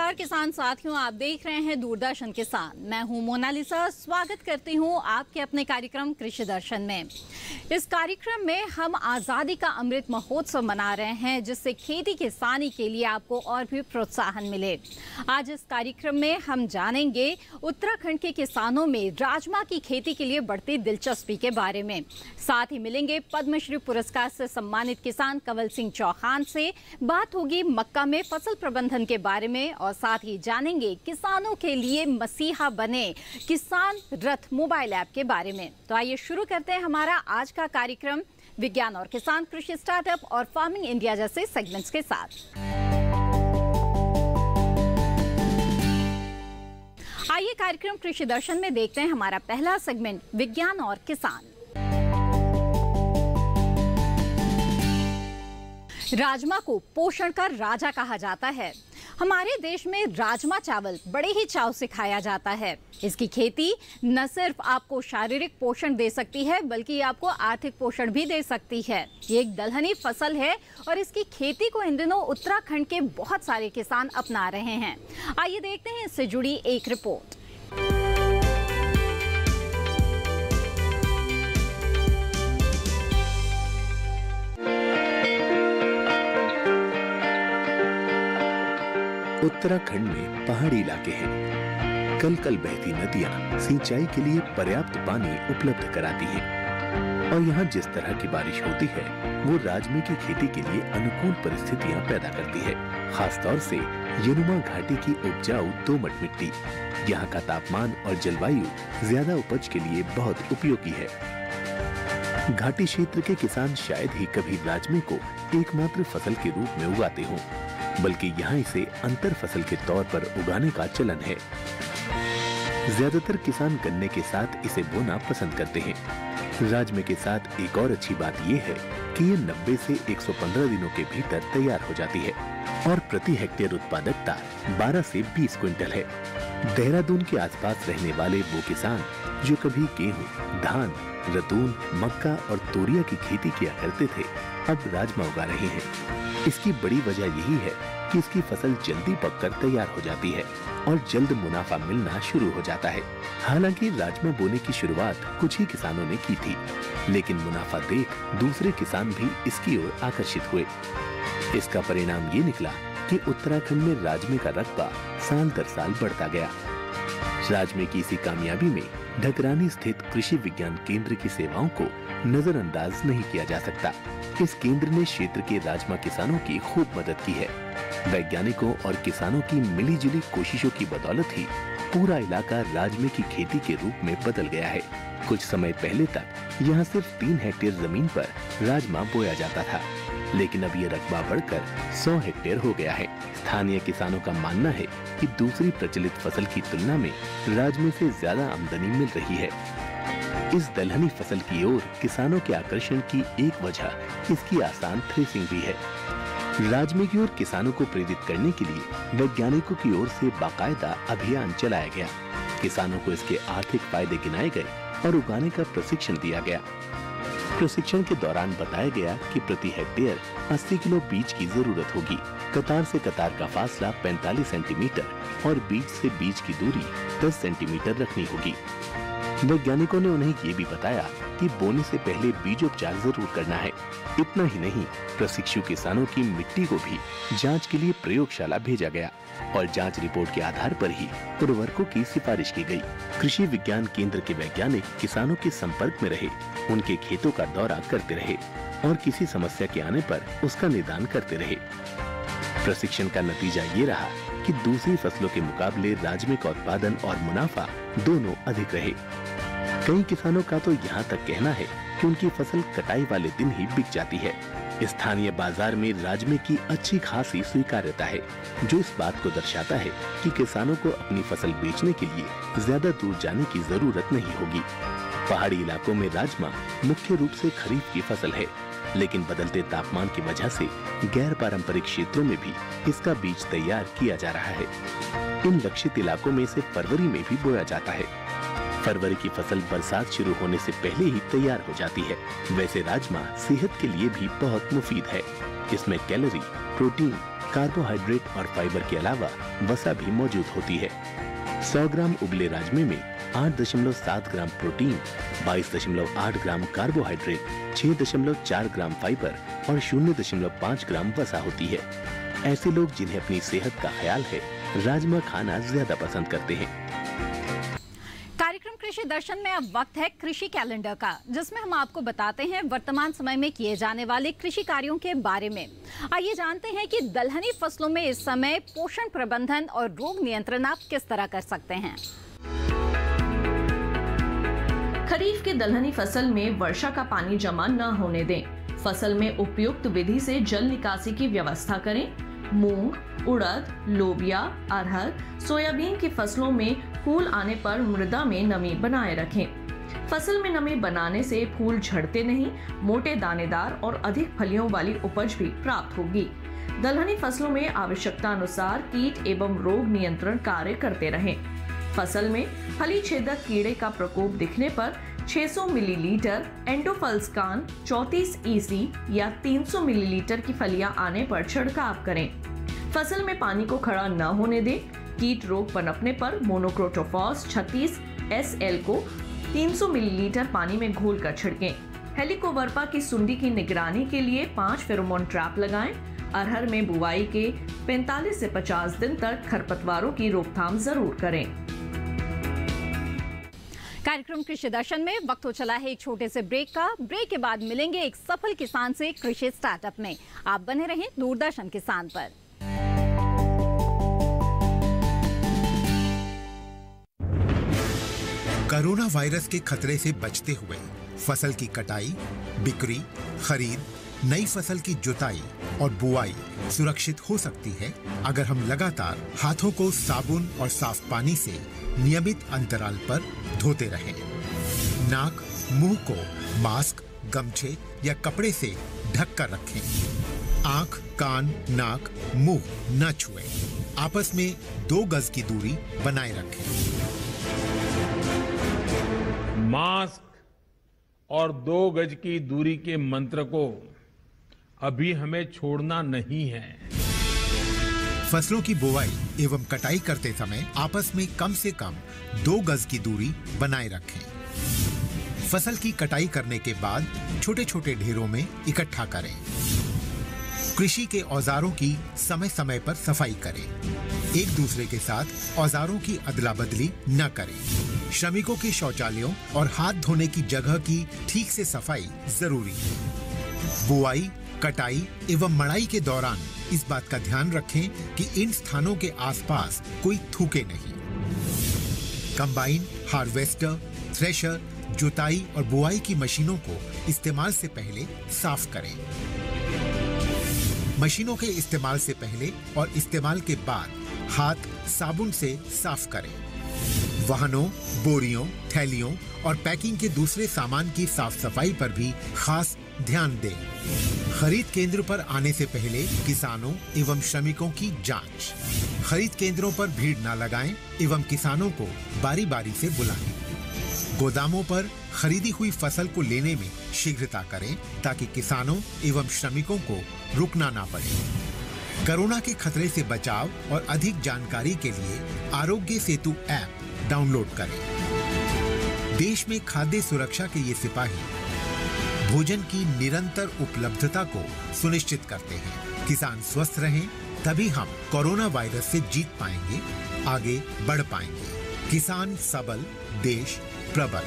नमस्कार किसान साथियों, आप देख रहे हैं दूरदर्शन किसान। मैं हूं मोनालिसा। स्वागत करती हूं आपके अपने कार्यक्रम कृषि दर्शन में। इस कार्यक्रम में हम आज़ादी का अमृत महोत्सव मना रहे हैं, जिससे खेती किसानी के लिए आपको और भी प्रोत्साहन मिले। आज इस कार्यक्रम में हम जानेंगे उत्तराखंड के किसानों में राजमा की खेती के लिए बढ़ती दिलचस्पी के बारे में। साथ ही मिलेंगे पद्मश्री पुरस्कार से सम्मानित किसान कंवल सिंह चौहान से। बात होगी मक्का में फसल प्रबंधन के बारे में और साथ ही जानेंगे किसानों के लिए मसीहा बने किसान रथ मोबाइल ऐप के बारे में। तो आइए शुरू करते हैं हमारा आज का कार्यक्रम विज्ञान और किसान, कृषि स्टार्टअप और फार्मिंग इंडिया जैसे सेगमेंट्स के साथ। आइए कार्यक्रम कृषि दर्शन में देखते हैं हमारा पहला सेगमेंट विज्ञान और किसान। राजमा को पोषण का राजा कहा जाता है। हमारे देश में राजमा चावल बड़े ही चाव से खाया जाता है। इसकी खेती न सिर्फ आपको शारीरिक पोषण दे सकती है, बल्कि आपको आर्थिक पोषण भी दे सकती है। ये एक दलहनी फसल है और इसकी खेती को इन दिनों उत्तराखंड के बहुत सारे किसान अपना रहे हैं। आइए देखते हैं इससे जुड़ी एक रिपोर्ट। उत्तराखंड में पहाड़ी इलाके हैं। कल कल बहती नदियां सिंचाई के लिए पर्याप्त पानी उपलब्ध कराती हैं और यहाँ जिस तरह की बारिश होती है वो राजमे की खेती के लिए अनुकूल परिस्थितियां पैदा करती है। खासतौर से यमुना घाटी की उपजाऊ दोमट मिट्टी, यहाँ का तापमान और जलवायु ज्यादा उपज के लिए बहुत उपयोगी है। घाटी क्षेत्र के किसान शायद ही कभी राजमे को एकमात्र फसल के रूप में उगाते हों, बल्कि यहाँ इसे अंतर फसल के तौर पर उगाने का चलन है। ज्यादातर किसान गन्ने के साथ इसे बोना पसंद करते हैं। राजमे के साथ एक और अच्छी बात यह है कि ये 90 से 115 दिनों के भीतर तैयार हो जाती है और प्रति हेक्टेयर उत्पादकता 12 से 20 क्विंटल है। देहरादून के आसपास रहने वाले वो किसान जो कभी गेहूं, धान, रतून, मक्का और तोरिया की खेती किया करते थे, अब राजमा उगा रहे हैं। इसकी बड़ी वजह यही है कि इसकी फसल जल्दी पककर तैयार हो जाती है और जल्द मुनाफा मिलना शुरू हो जाता है। हालांकि राजमा बोने की शुरुआत कुछ ही किसानों ने की थी, लेकिन मुनाफा देख दूसरे किसान भी इसकी ओर आकर्षित हुए। इसका परिणाम ये निकला कि उत्तराखंड में राजमे का रकबा साल दर साल बढ़ता गया। राजमे की इसी कामयाबी में ढकरानी स्थित कृषि विज्ञान केंद्र की सेवाओं को नजरअंदाज नहीं किया जा सकता। इस केंद्र ने क्षेत्र के राजमा किसानों की खूब मदद की है। वैज्ञानिकों और किसानों की मिलीजुली कोशिशों की बदौलत ही पूरा इलाका राजमे की खेती के रूप में बदल गया है। कुछ समय पहले तक यहाँ सिर्फ 3 हेक्टेयर जमीन पर राजमा बोया जाता था, लेकिन अब ये रकबा बढ़कर 100 हेक्टेयर हो गया है। स्थानीय किसानों का मानना है कि दूसरी प्रचलित फसल की तुलना में राजमे से ज्यादा आमदनी मिल रही है। इस दलहनी फसल की ओर किसानों के आकर्षण की एक वजह इसकी आसान थ्रेसिंग भी है। राजमे की ओर किसानों को प्रेरित करने के लिए वैज्ञानिकों की ओर से बाकायदा अभियान चलाया गया। किसानों को इसके आर्थिक फायदे गिनाए गए और उगाने का प्रशिक्षण दिया गया। प्रशिक्षण के दौरान बताया गया कि प्रति हेक्टेयर 80 किलो बीज की जरूरत होगी। कतार से कतार का फासला 45 सेंटीमीटर और बीज से बीज की दूरी 10 सेंटीमीटर रखनी होगी। वैज्ञानिकों ने उन्हें ये भी बताया कि बोने से पहले बीजोपचार जरूर करना है। इतना ही नहीं, प्रशिक्षु किसानों की मिट्टी को भी जांच के लिए प्रयोगशाला भेजा गया और जांच रिपोर्ट के आधार पर ही उर्वरकों की सिफारिश की गई। कृषि विज्ञान केंद्र के वैज्ञानिक किसानों के संपर्क में रहे, उनके खेतों का दौरा करते रहे और किसी समस्या के आने पर उसका निदान करते रहे। प्रशिक्षण का नतीजा ये रहा कि दूसरी फसलों के मुकाबले राजमे का उत्पादन और मुनाफा दोनों अधिक रहे। कई किसानों का तो यहाँ तक कहना है कि उनकी फसल कटाई वाले दिन ही बिक जाती है। स्थानीय बाजार में राजमे की अच्छी खासी स्वीकार्यता है, जो इस बात को दर्शाता है कि किसानों को अपनी फसल बेचने के लिए ज्यादा दूर जाने की जरूरत नहीं होगी। पहाड़ी इलाकों में राजमा मुख्य रूप से खरीफ की फसल है, लेकिन बदलते तापमान की वजह से गैर पारंपरिक क्षेत्रों में भी इसका बीज तैयार किया जा रहा है। इन लक्षित इलाकों में इसे फरवरी में भी बोया जाता है। फरवरी की फसल बरसात शुरू होने से पहले ही तैयार हो जाती है। वैसे राजमा सेहत के लिए भी बहुत मुफीद है। इसमें कैलोरी, प्रोटीन, कार्बोहाइड्रेट और फाइबर के अलावा वसा भी मौजूद होती है। 100 ग्राम उबले राजमे में 8.7 ग्राम प्रोटीन, 22.8 ग्राम कार्बोहाइड्रेट, 6.4 ग्राम फाइबर और 0.5 ग्राम वसा होती है। ऐसे लोग जिन्हें अपनी सेहत का ख्याल है, राजमा खाना ज्यादा पसंद करते हैं। कार्यक्रम कृषि दर्शन में अब वक्त है कृषि कैलेंडर का, जिसमें हम आपको बताते हैं वर्तमान समय में किए जाने वाले कृषि कार्यों के बारे में। आइए जानते हैं कि दलहनी फसलों में इस समय पोषण प्रबंधन और रोग नियंत्रण आप किस तरह कर सकते हैं। खरीफ के दलहनी फसल में वर्षा का पानी जमा न होने दें। फसल में उपयुक्त विधि से जल निकासी की व्यवस्था करें। मूंग, उड़द, लोबिया, अरहर, सोयाबीन की फसलों में फूल आने पर मृदा में नमी बनाए रखें। फसल में नमी बनाने से फूल झड़ते नहीं, मोटे दानेदार और अधिक फलियों वाली उपज भी प्राप्त होगी। दलहनी फसलों में आवश्यकता अनुसार कीट एवं रोग नियंत्रण कार्य करते रहें। फसल में फली छेदक कीड़े का प्रकोप दिखने पर 600 मिलीलीटर एंडोफल्सकान 34 EC या 300 मिलीलीटर की फलियां आने पर छिड़काव करें। फसल में पानी को खड़ा न होने दें। कीट रोग पनपने पर मोनोक्रोटोफॉस 36 SL को 300 मिलीलीटर पानी में घोलकर छिड़कें। हेलिकोवर्पा की सुंडी की निगरानी के लिए 5 फेरोमोन ट्रैप लगाएं। अरहर में बुवाई के 45 से 50 दिन तक खरपतवारों की रोकथाम जरूर करें। कार्यक्रम कृषि दर्शन में वक्त हो चला है एक छोटे से ब्रेक का। ब्रेक के बाद मिलेंगे एक सफल किसान से कृषि स्टार्टअप में। आप बने रहें दूरदर्शन किसान पर। कोरोना वायरस के खतरे से बचते हुए फसल की कटाई, बिक्री, खरीद, नई फसल की जुताई और बुआई सुरक्षित हो सकती है अगर हम लगातार हाथों को साबुन और साफ पानी से नियमित अंतराल पर धोते रहें। नाक, मुंह को मास्क, गमछे या कपड़े से ढक कर रखें। आंख, कान, नाक, मुंह न छुएं। आपस में 2 गज की दूरी बनाए रखें। मास्क और 2 गज की दूरी के मंत्र को अभी हमें छोड़ना नहीं है। फसलों की बुवाई एवं कटाई करते समय आपस में कम से कम 2 गज की दूरी बनाए रखें। फसल की कटाई करने के बाद छोटे छोटे ढेरों में इकट्ठा करें। कृषि के औजारों की समय समय पर सफाई करें। एक दूसरे के साथ औजारों की अदला बदली न करें। श्रमिकों के शौचालयों और हाथ धोने की जगह की ठीक से सफाई जरूरी है। बुआई, कटाई एवं मड़ाई के दौरान इस बात का ध्यान रखें कि इन स्थानों के आसपास कोई थूके नहीं। कंबाइन, हार्वेस्टर, थ्रेशर, जुताई और बुआई की मशीनों को इस्तेमाल से पहले साफ करें। मशीनों के इस्तेमाल से पहले और इस्तेमाल के बाद हाथ साबुन से साफ करें। वाहनों, बोरियों, थैलियों और पैकिंग के दूसरे सामान की साफ सफाई पर भी खास ध्यान दें। खरीद केंद्र पर आने से पहले किसानों एवं श्रमिकों की जांच। खरीद केंद्रों पर भीड़ न लगाएं एवं किसानों को बारी बारी से बुलाएं। गोदामों पर खरीदी हुई फसल को लेने में शीघ्रता करें ताकि किसानों एवं श्रमिकों को रुकना ना पड़े। कोरोना के खतरे से बचाव और अधिक जानकारी के लिए आरोग्य सेतु ऐप डाउनलोड करें। देश में खाद्य सुरक्षा के ये सिपाही भोजन की निरंतर उपलब्धता को सुनिश्चित करते हैं। किसान स्वस्थ रहें, तभी हम कोरोना वायरस से जीत पाएंगे, आगे बढ़ पाएंगे। किसान सबल, देश प्रबल।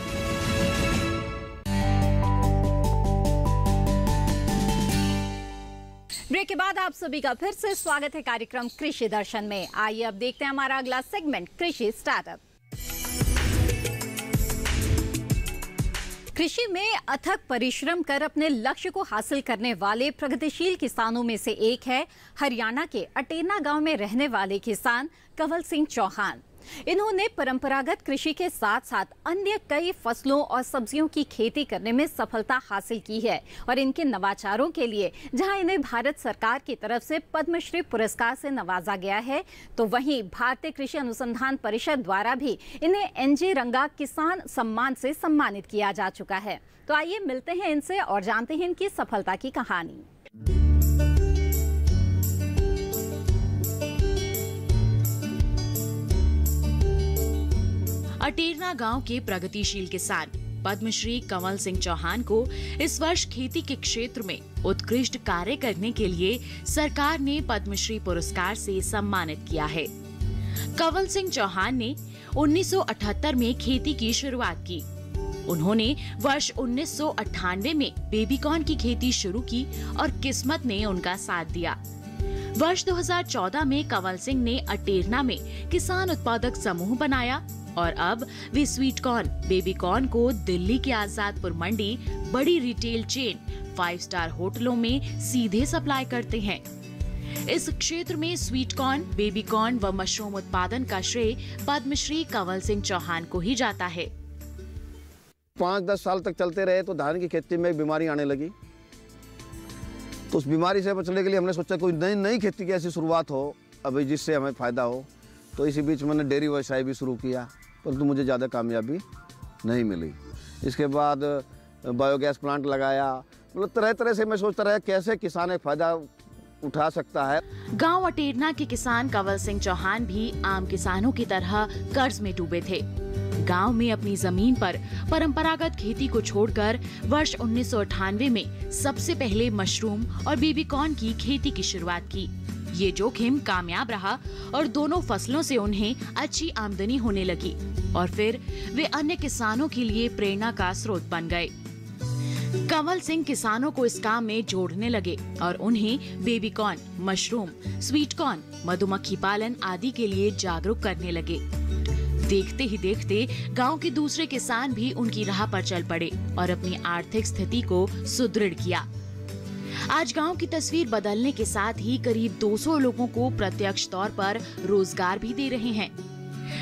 ब्रेक के बाद आप सभी का फिर से स्वागत है कार्यक्रम कृषि दर्शन में। आइए अब देखते हैं हमारा अगला सेगमेंट, कृषि स्टार्टअप। कृषि में अथक परिश्रम कर अपने लक्ष्य को हासिल करने वाले प्रगतिशील किसानों में से एक है हरियाणा के अटेना गांव में रहने वाले किसान कंवल सिंह चौहान। इन्होंने परंपरागत कृषि के साथ साथ अन्य कई फसलों और सब्जियों की खेती करने में सफलता हासिल की है और इनके नवाचारों के लिए जहां इन्हें भारत सरकार की तरफ से पद्मश्री पुरस्कार से नवाजा गया है, तो वहीं भारतीय कृषि अनुसंधान परिषद द्वारा भी इन्हें एनजी रंगा किसान सम्मान से सम्मानित किया जा चुका है। तो आइए मिलते हैं इनसे और जानते हैं इनकी सफलता की कहानी। अटेरना गांव के प्रगतिशील किसान पद्मश्री कंवल सिंह चौहान को इस वर्ष खेती के क्षेत्र में उत्कृष्ट कार्य करने के लिए सरकार ने पद्मश्री पुरस्कार से सम्मानित किया है। कंवल सिंह चौहान ने 1978 में खेती की शुरुआत की। उन्होंने वर्ष 1998 में बेबीकॉर्न की खेती शुरू की और किस्मत ने उनका साथ दिया। वर्ष 2014 में कंवल सिंह ने अटेरना में किसान उत्पादक समूह बनाया और अब वे स्वीट कॉर्न, बेबी कॉर्न को दिल्ली के आजादपुर मंडी, बड़ी रिटेल चेन, 5 स्टार होटलों में सीधे सप्लाई करते हैं। इस क्षेत्र में स्वीट कॉर्न, बेबी कॉर्न व मशरूम उत्पादन का श्रेय पद्मश्री कंवल सिंह चौहान को ही जाता है। 5-10 साल तक चलते रहे तो धान की खेती में बीमारी आने लगी, तो उस बीमारी से बचने के लिए हमने सोचा कोई नई खेती की ऐसी शुरुआत हो अभी जिससे हमें फायदा हो। तो इसी बीच मैंने डेयरी व्यवसाय भी शुरू किया, परंतु मुझे ज़्यादा कामयाबी नहीं मिली। इसके बाद बायोगैस प्लांट लगाया, मतलब तरह तरह से मैं सोचता रहा कैसे किसान एक फायदा उठा सकता है। गांव अटेरना के किसान कंवल सिंह चौहान भी आम किसानों की तरह कर्ज में डूबे थे। गांव में अपनी जमीन पर परंपरागत खेती को छोड़कर वर्ष 1998 में सबसे पहले मशरूम और बेबीकॉर्न की खेती की शुरुआत की। ये जोखिम कामयाब रहा और दोनों फसलों से उन्हें अच्छी आमदनी होने लगी और फिर वे अन्य किसानों के लिए प्रेरणा का स्रोत बन गए। कंवल सिंह किसानों को इस काम में जोड़ने लगे और उन्हें बेबीकॉर्न, मशरूम, स्वीट कॉर्न, मधुमक्खी पालन आदि के लिए जागरूक करने लगे। देखते ही देखते गांव के दूसरे किसान भी उनकी राह पर चल पड़े और अपनी आर्थिक स्थिति को सुदृढ़ किया। आज गांव की तस्वीर बदलने के साथ ही करीब 200 लोगों को प्रत्यक्ष तौर पर रोजगार भी दे रहे हैं।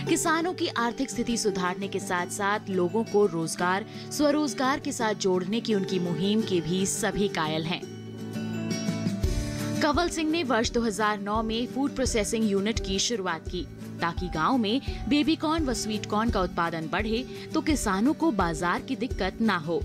किसानों की आर्थिक स्थिति सुधारने के साथ साथ लोगों को रोजगार, स्वरोजगार के साथ जोड़ने की उनकी मुहिम के भी सभी कायल हैं। कंवल सिंह ने वर्ष 2009 में फूड प्रोसेसिंग यूनिट की शुरुआत की ताकि गांव में बेबीकॉर्न व स्वीट कॉर्न का उत्पादन बढ़े तो किसानों को बाजार की दिक्कत न हो।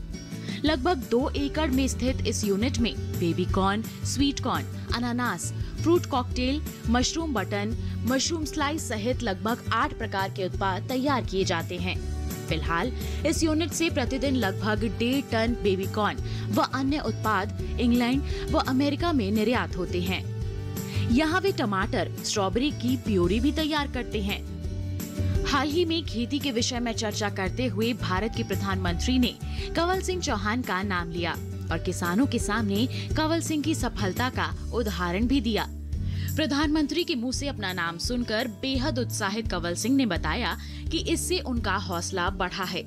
लगभग 2 एकड़ में स्थित इस यूनिट में बेबीकॉर्न, स्वीट कॉर्न, अनानास, fruit cocktail, mushroom button, mushroom slice सहित लगभग 8 प्रकार के उत्पाद तैयार किए जाते हैं। फिलहाल इस यूनिट से प्रतिदिन लगभग 1.5 टन बेबीकॉर्न व अन्य उत्पाद इंग्लैंड व अमेरिका में निर्यात होते हैं। यहाँ वे टमाटर, स्ट्रॉबेरी की प्यूरी भी तैयार करते हैं। हाल ही में खेती के विषय में चर्चा करते हुए भारत के प्रधानमंत्री ने कंवल सिंह चौहान का नाम लिया और किसानों के सामने कंवल सिंह की सफलता का उदाहरण भी दिया। प्रधानमंत्री के मुंह से अपना नाम सुनकर बेहद उत्साहित कंवल सिंह ने बताया कि इससे उनका हौसला बढ़ा है।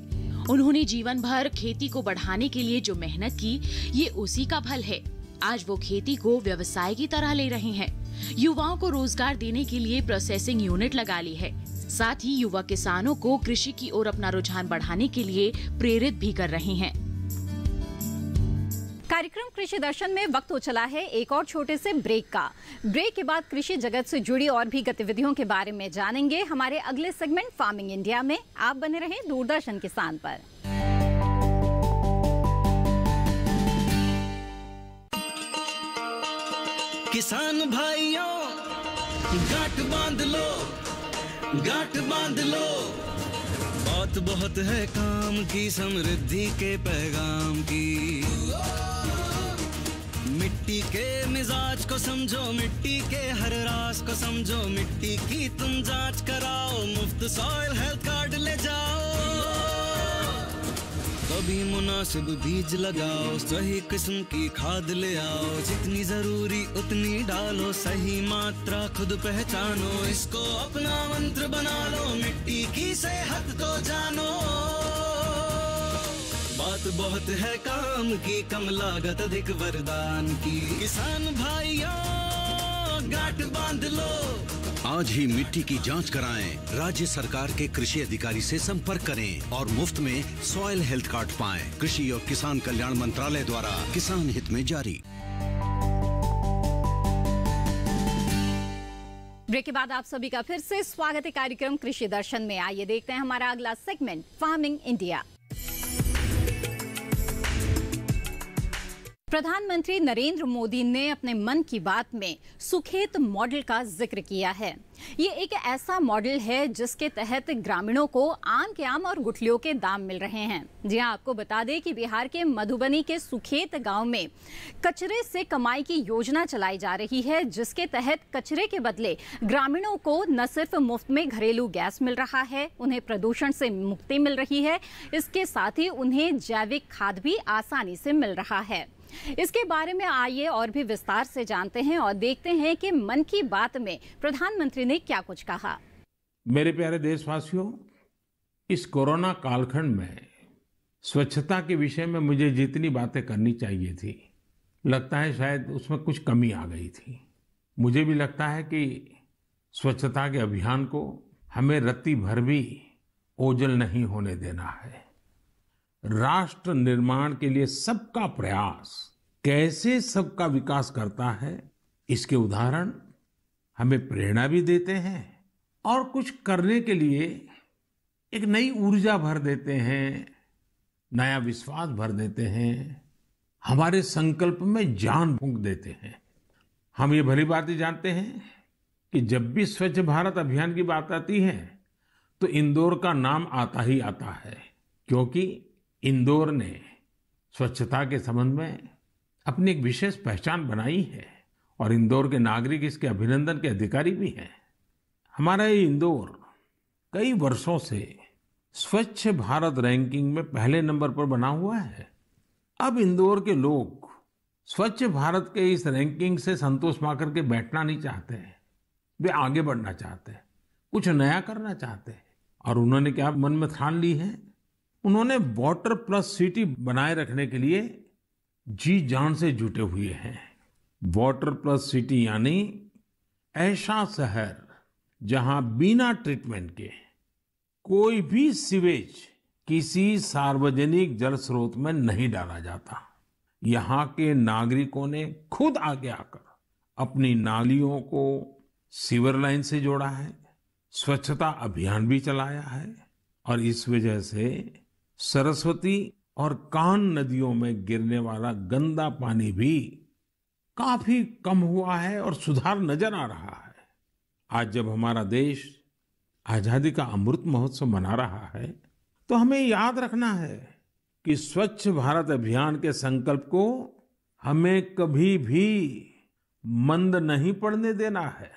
उन्होंने जीवन भर खेती को बढ़ाने के लिए जो मेहनत की, ये उसी का फल है। आज वो खेती को व्यवसाय की तरह ले रहे हैं। युवाओं को रोजगार देने के लिए प्रोसेसिंग यूनिट लगा ली है। साथ ही युवा किसानों को कृषि की ओर अपना रुझान बढ़ाने के लिए प्रेरित भी कर रहे हैं। कार्यक्रम कृषि दर्शन में वक्त हो चला है एक और छोटे से ब्रेक का। ब्रेक के बाद कृषि जगत से जुड़ी और भी गतिविधियों के बारे में जानेंगे हमारे अगले सेगमेंट फार्मिंग इंडिया में। आप बने रहें दूरदर्शन किसान पर। किसान भाइयों गांठ बांध लो, गांठ बांध लो, बात बहुत है काम की, समृद्धि के पैगाम की। मिट्टी के मिजाज को समझो, मिट्टी के हर राज को समझो, मिट्टी की तुम जांच कराओ, मुफ्त सॉइल हेल्थ कार्ड ले जाओ। कभी मुनासिब बीज लगाओ, सही किस्म की खाद ले आओ, जितनी जरूरी उतनी डालो, सही मात्रा खुद पहचानो, इसको अपना मंत्र बना लो, मिट्टी की सेहत को जानो। बात बहुत है काम की, कम लागत अधिक वरदान की। किसान भाइयों गांठ बांध लो, आज ही मिट्टी की जांच कराएं। राज्य सरकार के कृषि अधिकारी से संपर्क करें और मुफ्त में सॉइल हेल्थ कार्ड पाएं। कृषि और किसान कल्याण मंत्रालय द्वारा किसान हित में जारी। ब्रेक के बाद आप सभी का फिर से स्वागत है कार्यक्रम कृषि दर्शन में। आइए देखते हैं हमारा अगला सेगमेंट, फार्मिंग इंडिया। प्रधानमंत्री नरेंद्र मोदी ने अपने मन की बात में सुखेत मॉडल का जिक्र किया है। ये एक ऐसा मॉडल है जिसके तहत ग्रामीणों को आम के आम और गुठलियों के दाम मिल रहे हैं। जी हां, आपको बता दें कि बिहार के मधुबनी के सुखेत गांव में कचरे से कमाई की योजना चलाई जा रही है, जिसके तहत कचरे के बदले ग्रामीणों को न सिर्फ मुफ्त में घरेलू गैस मिल रहा है, उन्हें प्रदूषण से मुक्ति मिल रही है, इसके साथ ही उन्हें जैविक खाद भी आसानी से मिल रहा है। इसके बारे में आइए और भी विस्तार से जानते हैं और देखते हैं कि मन की बात में प्रधानमंत्री ने क्या कुछ कहा। मेरे प्यारे देशवासियों, इस कोरोना कालखंड में स्वच्छता के विषय में मुझे जितनी बातें करनी चाहिए थी, लगता है शायद उसमें कुछ कमी आ गई थी। मुझे भी लगता है कि स्वच्छता के अभियान को हमें रत्ती भर भी ओझल नहीं होने देना है। राष्ट्र निर्माण के लिए सबका प्रयास कैसे सबका विकास करता है, इसके उदाहरण हमें प्रेरणा भी देते हैं और कुछ करने के लिए एक नई ऊर्जा भर देते हैं, नया विश्वास भर देते हैं, हमारे संकल्प में जान फूंक देते हैं। हम ये भली बात ही जानते हैं कि जब भी स्वच्छ भारत अभियान की बात आती है तो इंदौर का नाम आता ही आता है, क्योंकि इंदौर ने स्वच्छता के संबंध में अपनी एक विशेष पहचान बनाई है और इंदौर के नागरिक इसके अभिनंदन के अधिकारी भी हैं। हमारा ये इंदौर कई वर्षों से स्वच्छ भारत रैंकिंग में पहले नंबर पर बना हुआ है। अब इंदौर के लोग स्वच्छ भारत के इस रैंकिंग से संतोष पाकर के बैठना नहीं चाहते हैं, वे आगे बढ़ना चाहते हैं, कुछ नया करना चाहते हैं। और उन्होंने क्या मन में ठान ली है, उन्होंने वाटर प्लस सिटी बनाए रखने के लिए जी जान से जुटे हुए हैं। वाटर प्लस सिटी यानी ऐसा शहर जहां बिना ट्रीटमेंट के कोई भी सीवेज किसी सार्वजनिक जल स्रोत में नहीं डाला जाता। यहाँ के नागरिकों ने खुद आगे आकर अपनी नालियों को सीवर लाइन से जोड़ा है, स्वच्छता अभियान भी चलाया है और इस वजह से सरस्वती और कान नदियों में गिरने वाला गंदा पानी भी काफी कम हुआ है और सुधार नजर आ रहा है। आज जब हमारा देश आजादी का अमृत महोत्सव मना रहा है तो हमें याद रखना है कि स्वच्छ भारत अभियान के संकल्प को हमें कभी भी मंद नहीं पड़ने देना है।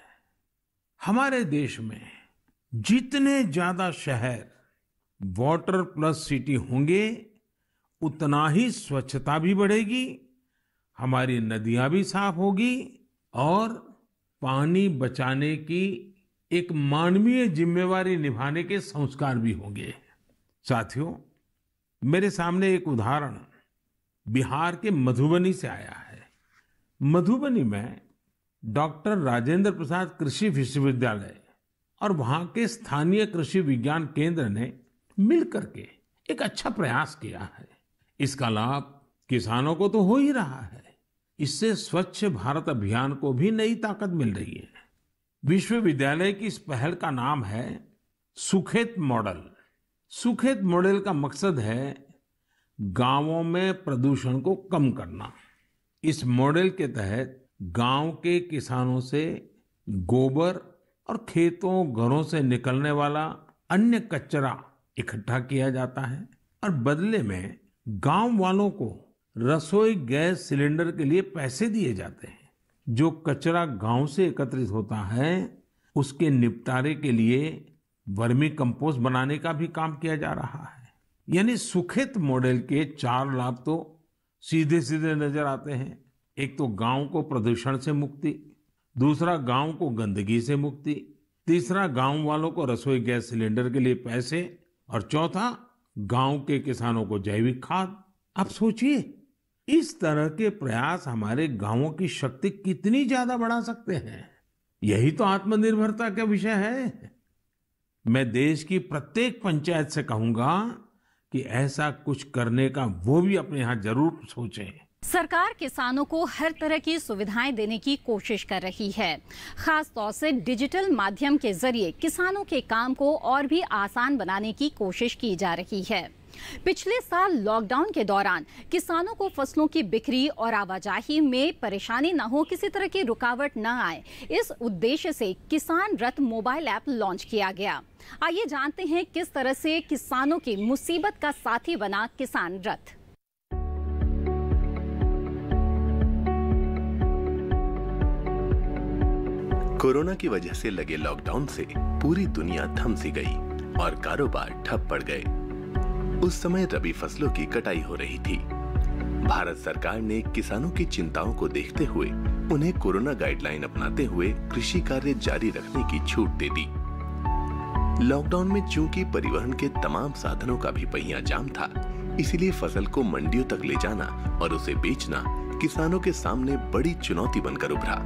हमारे देश में जितने ज्यादा शहर वाटर प्लस सिटी होंगे उतना ही स्वच्छता भी बढ़ेगी, हमारी नदियां भी साफ होगी और पानी बचाने की एक मानवीय जिम्मेवारी निभाने के संस्कार भी होंगे। साथियों, मेरे सामने एक उदाहरण बिहार के मधुबनी से आया है। मधुबनी में डॉक्टर राजेंद्र प्रसाद कृषि विश्वविद्यालय और वहां के स्थानीय कृषि विज्ञान केंद्र ने मिलकर के एक अच्छा प्रयास किया है। इसका लाभ किसानों को तो हो ही रहा है, इससे स्वच्छ भारत अभियान को भी नई ताकत मिल रही है। विश्वविद्यालय की इस पहल का नाम है सुखेत मॉडल। सुखेत मॉडल का मकसद है गांवों में प्रदूषण को कम करना। इस मॉडल के तहत गांव के किसानों से गोबर और खेतों घरों से निकलने वाला अन्य कचरा इकट्ठा किया जाता है और बदले में गांव वालों को रसोई गैस सिलेंडर के लिए पैसे दिए जाते हैं। जो कचरा गांव से एकत्रित होता है उसके निपटारे के लिए वर्मी कंपोस्ट बनाने का भी काम किया जा रहा है। यानी सुखेत मॉडल के 4 लाभ तो सीधे सीधे नजर आते हैं। एक तो गांव को प्रदूषण से मुक्ति, दूसरा गांव को गंदगी से मुक्ति, तीसरा गांव वालों को रसोई गैस सिलेंडर के लिए पैसे और चौथा गांव के किसानों को जैविक खाद। आप सोचिए, इस तरह के प्रयास हमारे गांवों की शक्ति कितनी ज्यादा बढ़ा सकते हैं। यही तो आत्मनिर्भरता का विषय है। मैं देश की प्रत्येक पंचायत से कहूंगा कि ऐसा कुछ करने का वो भी अपने यहाँ जरूर सोचें। सरकार किसानों को हर तरह की सुविधाएं देने की कोशिश कर रही है। खास तौर से डिजिटल माध्यम के जरिए किसानों के काम को और भी आसान बनाने की कोशिश की जा रही है। पिछले साल लॉकडाउन के दौरान किसानों को फसलों की बिक्री और आवाजाही में परेशानी न हो, किसी तरह की रुकावट न आए, इस उद्देश्य से किसान रथ मोबाइल ऐप लॉन्च किया गया। आइए जानते हैं किस तरह से किसानों की मुसीबत का साथी बना किसान रथ। कोरोना की वजह से लगे लॉकडाउन से पूरी दुनिया थम सी गई और कारोबार ठप पड़ गए। उस समय रबी फसलों की कटाई हो रही थी। भारत सरकार ने किसानों की चिंताओं को देखते हुए उन्हें कोरोना गाइडलाइन अपनाते हुए कृषि कार्य जारी रखने की छूट दे दी। लॉकडाउन में चूंकि परिवहन के तमाम साधनों का भी पहिया जाम था, इसलिए फसल को मंडियों तक ले जाना और उसे बेचना किसानों के सामने बड़ी चुनौती बनकर उभरा।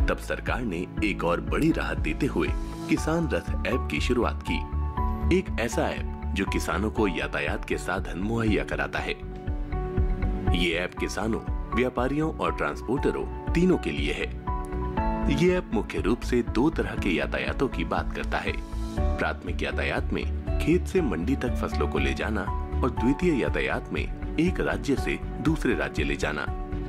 तब सरकार ने एक और बड़ी राहत देते हुए किसान रथ ऐप की शुरुआत की। एक ऐसा ऐप जो किसानों को यातायात के साधन मुहैया कराता है। ये ऐप किसानों, व्यापारियों और ट्रांसपोर्टरों तीनों के लिए है। ये ऐप मुख्य रूप से दो तरह के यातायातों की बात करता है। प्राथमिक यातायात में खेत से मंडी तक फसलों को ले जाना और द्वितीय यातायात में एक राज्य से दूसरे राज्य ले जाना।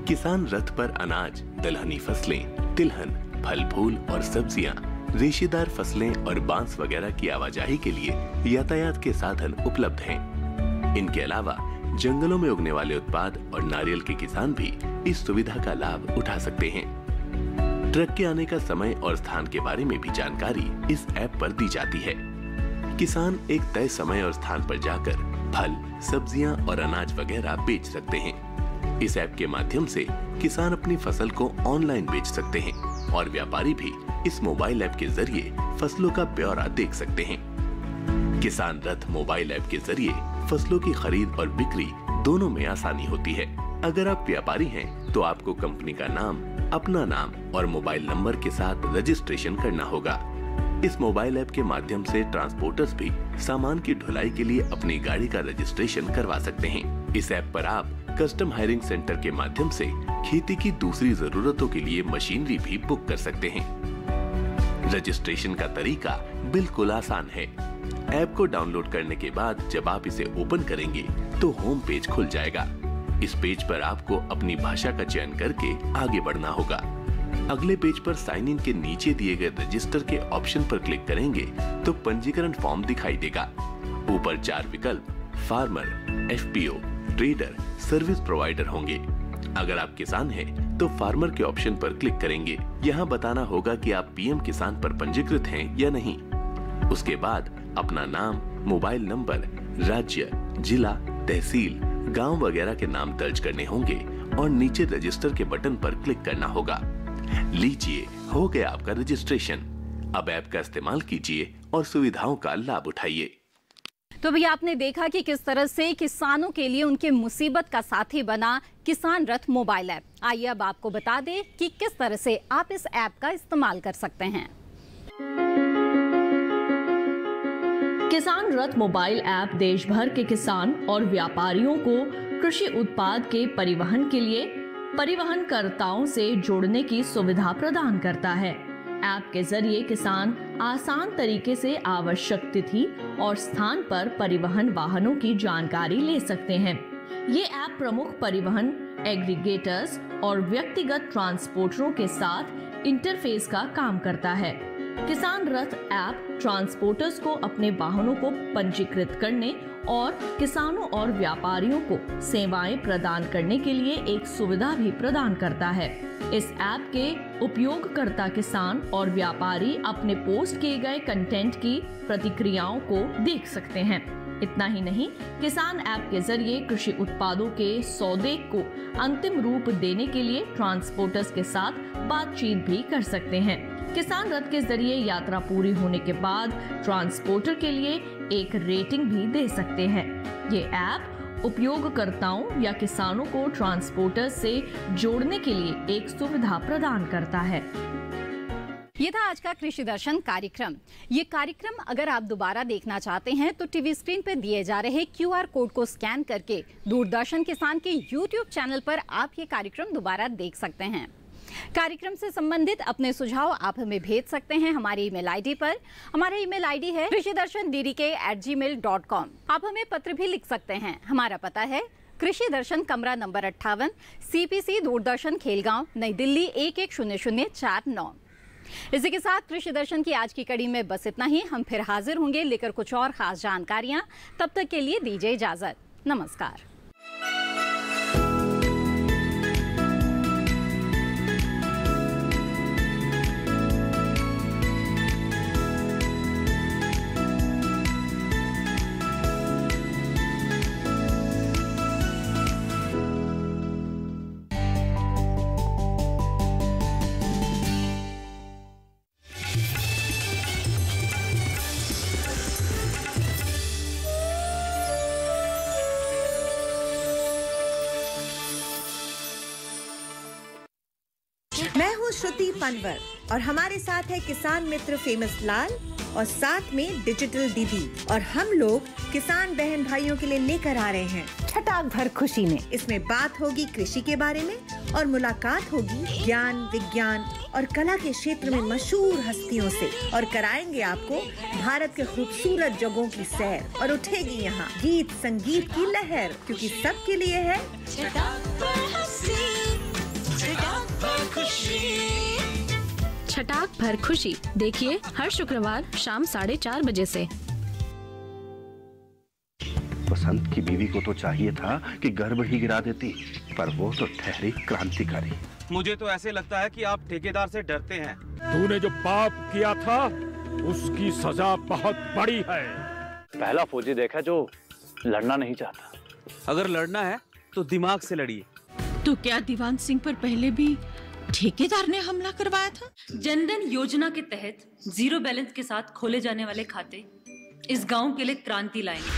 किसान रथ पर अनाज, दलहनी फसलें, तिलहन, फल फूल और सब्जियां, रेशेदार फसलें और बांस वगैरह की आवाजाही के लिए यातायात के साधन उपलब्ध हैं। इनके अलावा जंगलों में उगने वाले उत्पाद और नारियल के किसान भी इस सुविधा का लाभ उठा सकते हैं। ट्रक के आने का समय और स्थान के बारे में भी जानकारी इस ऐप पर दी जाती है। किसान एक तय समय और स्थान पर जाकर फल, सब्जियां और अनाज वगैरह बेच सकते हैं। इस ऐप के माध्यम से किसान अपनी फसल को ऑनलाइन बेच सकते हैं और व्यापारी भी इस मोबाइल ऐप के जरिए फसलों का ब्यौरा देख सकते हैं। किसान रथ मोबाइल ऐप के जरिए फसलों की खरीद और बिक्री दोनों में आसानी होती है। अगर आप व्यापारी हैं, तो आपको कंपनी का नाम, अपना नाम और मोबाइल नंबर के साथ रजिस्ट्रेशन करना होगा। इस मोबाइल ऐप के माध्यम से ट्रांसपोर्टर्स भी सामान की ढुलाई के लिए अपनी गाड़ी का रजिस्ट्रेशन करवा सकते हैं। इस ऐप पर आप कस्टम हायरिंग सेंटर के माध्यम से खेती की दूसरी जरूरतों के लिए मशीनरी भी बुक कर सकते हैं। रजिस्ट्रेशन का तरीका बिल्कुल आसान है। ऐप को डाउनलोड करने के बाद जब आप इसे ओपन करेंगे तो होम पेज खुल जाएगा। इस पेज पर आपको अपनी भाषा का चयन करके आगे बढ़ना होगा। अगले पेज पर साइन इन के नीचे दिए गए रजिस्टर के ऑप्शन पर क्लिक करेंगे तो पंजीकरण फॉर्म दिखाई देगा। ऊपर 4 विकल्प farmer, FPO, trader, service provider होंगे। अगर आप किसान हैं तो फार्मर के ऑप्शन पर क्लिक करेंगे। यहाँ बताना होगा कि आप पीएम किसान पर पंजीकृत हैं या नहीं। उसके बाद अपना नाम, मोबाइल नंबर, राज्य, जिला, तहसील, गांव वगैरह के नाम दर्ज करने होंगे और नीचे रजिस्टर के बटन पर क्लिक करना होगा। लीजिए, हो गया आपका रजिस्ट्रेशन। अब ऐप का इस्तेमाल कीजिए और सुविधाओं का लाभ उठाइए। तो भैया आपने देखा कि किस तरह से किसानों के लिए उनके मुसीबत का साथी बना किसान रथ मोबाइल ऐप। आइए अब आपको बता दें कि किस तरह से आप इस ऐप का इस्तेमाल कर सकते हैं। किसान रथ मोबाइल ऐप देश भर के किसान और व्यापारियों को कृषि उत्पाद के परिवहन के लिए परिवहनकर्ताओं से जोड़ने की सुविधा प्रदान करता है। ऐप के जरिए किसान आसान तरीके से आवश्यक तिथि और स्थान पर परिवहन वाहनों की जानकारी ले सकते हैं। ये ऐप प्रमुख परिवहन एग्रीगेटर्स और व्यक्तिगत ट्रांसपोर्टरों के साथ इंटरफेस का काम करता है। किसान रथ ऐप ट्रांसपोर्टर्स को अपने वाहनों को पंजीकृत करने और किसानों और व्यापारियों को सेवाएं प्रदान करने के लिए एक सुविधा भी प्रदान करता है। इस ऐप के उपयोगकर्ता किसान और व्यापारी अपने पोस्ट किए गए कंटेंट की प्रतिक्रियाओं को देख सकते हैं। इतना ही नहीं, किसान ऐप के जरिए कृषि उत्पादों के सौदे को अंतिम रूप देने के लिए ट्रांसपोर्टर्स के साथ बातचीत भी कर सकते हैं। किसान रथ के जरिए यात्रा पूरी होने के बाद ट्रांसपोर्टर के लिए एक रेटिंग भी दे सकते हैं। ये ऐप उपयोगकर्ताओं या किसानों को ट्रांसपोर्टर से जोड़ने के लिए एक सुविधा प्रदान करता है। ये था आज का कृषि दर्शन कार्यक्रम। ये कार्यक्रम अगर आप दोबारा देखना चाहते हैं तो टीवी स्क्रीन पर दिए जा रहे QR कोड को स्कैन करके दूरदर्शन किसान के YouTube चैनल पर आप ये कार्यक्रम दोबारा देख सकते हैं। कार्यक्रम से संबंधित अपने सुझाव आप हमें भेज सकते हैं हमारी ईमेल आईडी पर। हमारा ईमेल आईडी है krishidarshandddk@gmail.com। आप हमें पत्र भी लिख सकते हैं। हमारा पता है कृषि दर्शन, कमरा नंबर 58, CPC, दूरदर्शन, खेलगांव, नई दिल्ली 110049। इसी के साथ कृषि दर्शन की आज की कड़ी में बस इतना ही। हम फिर हाजिर होंगे लेकर कुछ और खास जानकारियां। तब तक के लिए दीजिए इजाजत। नमस्कार। मैं हूँ श्रुति पनवर और हमारे साथ है किसान मित्र फेमस लाल और साथ में डिजिटल दीदी, और हम लोग किसान बहन भाइयों के लिए लेकर आ रहे हैं छटाक भर खुशी में। इसमें बात होगी कृषि के बारे में और मुलाकात होगी ज्ञान, विज्ञान और कला के क्षेत्र में मशहूर हस्तियों से, और कराएंगे आपको भारत के खूबसूरत जगहों की सैर, और उठेगी यहाँ गीत संगीत की लहर, क्योंकि सबके लिए है छटाक भर खुशी। देखिए हर शुक्रवार शाम 4:30 बजे से। बसंत की बीवी को तो चाहिए था कि गर्भ ही गिरा देती, पर वो तो ठहरी क्रांतिकारी। मुझे तो ऐसे लगता है कि आप ठेकेदार से डरते हैं। तूने जो पाप किया था उसकी सजा बहुत बड़ी है। पहला फौजी देखा जो लड़ना नहीं चाहता। अगर लड़ना है तो दिमाग से लड़िए। तो क्या दीवान सिंह पर पहले भी ठेकेदार ने हमला करवाया था? जनधन योजना के तहत जीरो बैलेंस के साथ खोले जाने वाले खाते इस गांव के लिए क्रांति लाएंगे।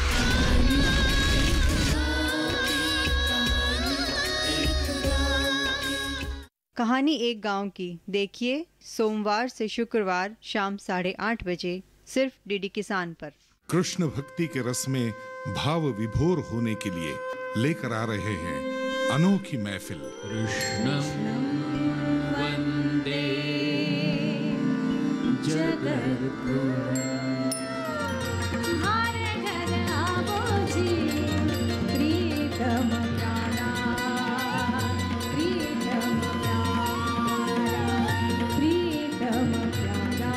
कहानी एक गांव की देखिए सोमवार से शुक्रवार शाम 8:30 बजे सिर्फ डीडी किसान पर। कृष्ण भक्ति के रस में भाव विभोर होने के लिए लेकर आ रहे हैं अनोखी महफिल। कृष्णं वंदे जगद्गुरुं। हमारे घर आवो जी प्रीतम प्यारा, प्रीतम प्यारा, प्रीतम प्यारा,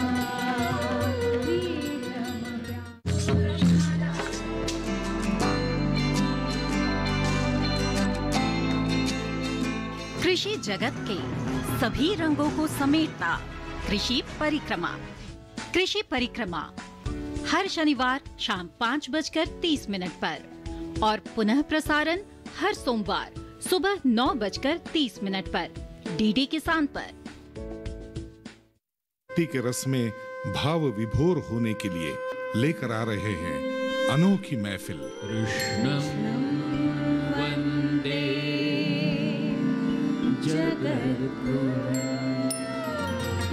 कृषि जगत के सभी रंगों को समेटता कृषि परिक्रमा। कृषि परिक्रमा हर शनिवार शाम 5:30 पर और पुनः प्रसारण हर सोमवार सुबह 9:30 पर डीडी किसान पर। के रस में भाव विभोर होने के लिए लेकर आ रहे हैं अनोखी महफिल। कृष्णं वंदे जगद्गुरुं।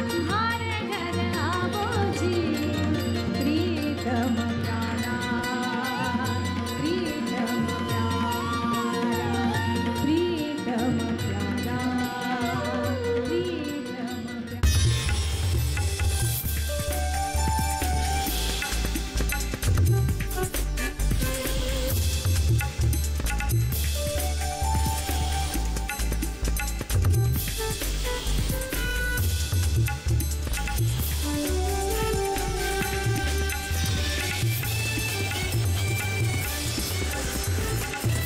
हमारे घर आवो जी प्रीतम प्यारा, प्रीतम प्यारा, प्रीतम प्यारा,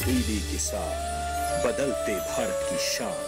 डीडी किसान, बदलते भारत की शान।